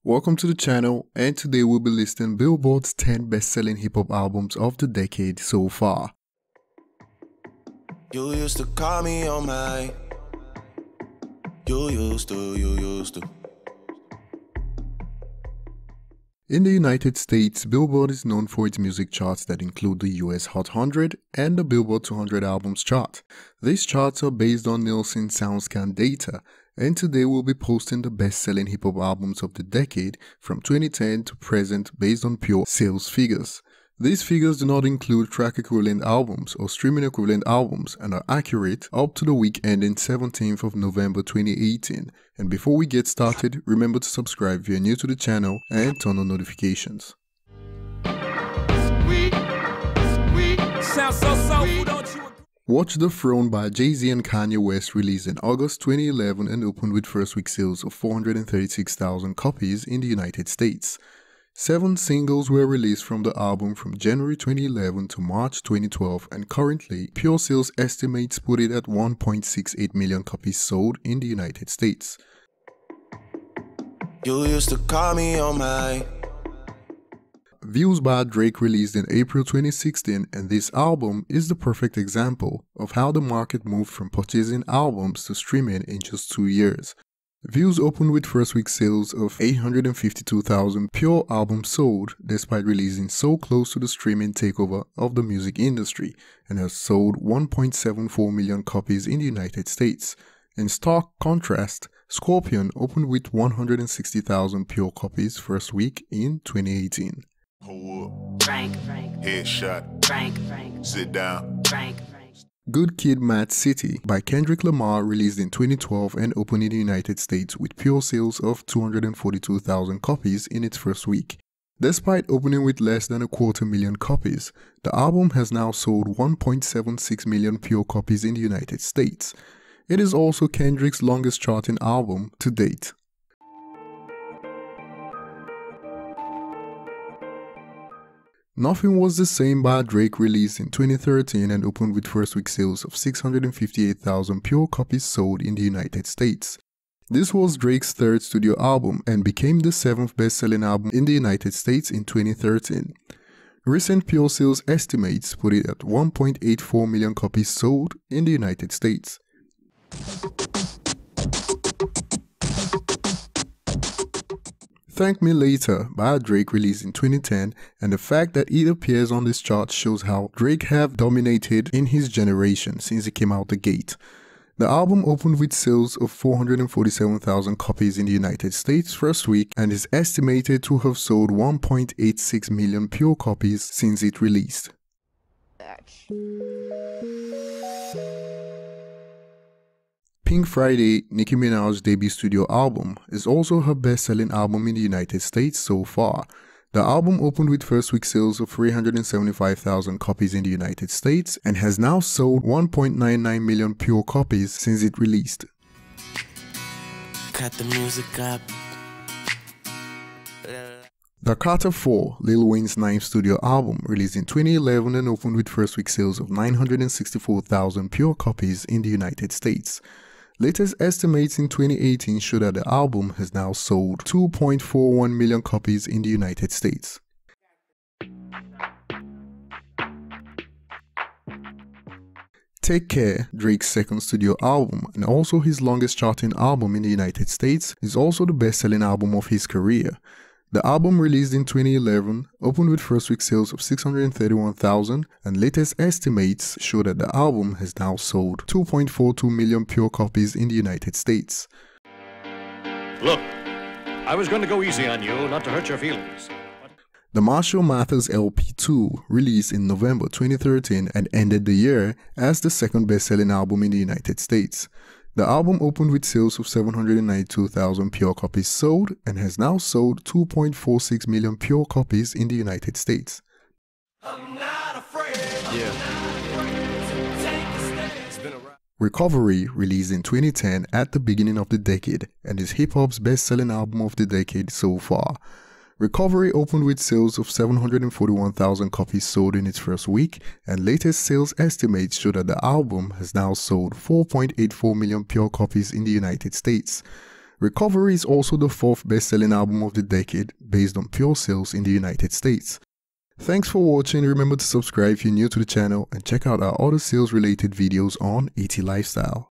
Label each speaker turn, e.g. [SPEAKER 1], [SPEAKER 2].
[SPEAKER 1] Welcome to the channel, and today we'll be listing Billboard's 10 best-selling hip-hop albums of the decade so far.
[SPEAKER 2] You used to call me on my. You used to.
[SPEAKER 1] In the United States, Billboard is known for its music charts that include the US Hot 100 and the Billboard 200 Albums chart. These charts are based on Nielsen SoundScan data, and today we'll be posting the best-selling hip-hop albums of the decade from 2010 to present based on pure sales figures. These figures do not include track equivalent albums or streaming equivalent albums and are accurate up to the week ending 17th of November 2018. And before we get started, remember to subscribe if you're new to the channel and turn on notifications. Watch the Throne by Jay-Z and Kanye West released in August 2011 and opened with first week sales of 436,000 copies in the United States. 7 singles were released from the album from January 2011 to March 2012, and currently, pure sales estimates put it at 1.68 million copies sold in the United States.
[SPEAKER 2] You used to call me on my.
[SPEAKER 1] Views by Drake released in April 2016, and this album is the perfect example of how the market moved from purchasing albums to streaming in just 2 years. Views opened with first week sales of 852,000 pure albums sold despite releasing so close to the streaming takeover of the music industry, and has sold 1.74 million copies in the United States. In stark contrast, Scorpion opened with 160,000 pure copies first week in 2018.
[SPEAKER 3] Frank.
[SPEAKER 4] Headshot.
[SPEAKER 3] Frank.
[SPEAKER 4] Sit down.
[SPEAKER 3] Frank.
[SPEAKER 1] Good Kid, Mad City by Kendrick Lamar released in 2012 and opened in the United States with pure sales of 242,000 copies in its first week. Despite opening with less than 250,000 copies, the album has now sold 1.76 million pure copies in the United States. It is also Kendrick's longest charting album to date. Nothing Was the Same by Drake released in 2013 and opened with first week sales of 658,000 pure copies sold in the United States. This was Drake's third studio album and became the 7th best-selling album in the United States in 2013. Recent pure sales estimates put it at 1.84 million copies sold in the United States. Thank Me Later by Drake released in 2010, and the fact that it appears on this chart shows how Drake have dominated in his generation since he came out the gate. The album opened with sales of 447,000 copies in the United States first week and is estimated to have sold 1.86 million pure copies since it released. Pink Friday, Nicki Minaj's debut studio album, is also her best-selling album in the United States so far. The album opened with first week sales of 375,000 copies in the United States and has now sold 1.99 million pure copies since it released.
[SPEAKER 2] Cut the music up.
[SPEAKER 1] The Carter 4, Lil Wayne's 9th studio album, released in 2011 and opened with first week sales of 964,000 pure copies in the United States. Latest estimates in 2018 show that the album has now sold 2.41 million copies in the United States. Take Care, Drake's second studio album and also his longest charting album in the United States, is also the best-selling album of his career. The album released in 2011 opened with first week sales of 631,000, and latest estimates show that the album has now sold 2.42 million pure copies in the United States.
[SPEAKER 5] Look, I was going to go easy on you, not to hurt your feelings.
[SPEAKER 1] The Marshall Mathers LP2 released in November 2013 and ended the year as the second best-selling album in the United States. The album opened with sales of 792,000 pure copies sold and has now sold 2.46 million pure copies in the United States.
[SPEAKER 2] I'm not afraid.
[SPEAKER 1] Recovery released in 2010 at the beginning of the decade and is hip-hop's best-selling album of the decade so far. Recovery opened with sales of 741,000 copies sold in its first week, and latest sales estimates show that the album has now sold 4.84 million pure copies in the United States. Recovery is also the 4th best-selling album of the decade based on pure sales in the United States. Thanks for watching. Remember to subscribe if you're new to the channel and check out our other sales-related videos on ET Lifestyle.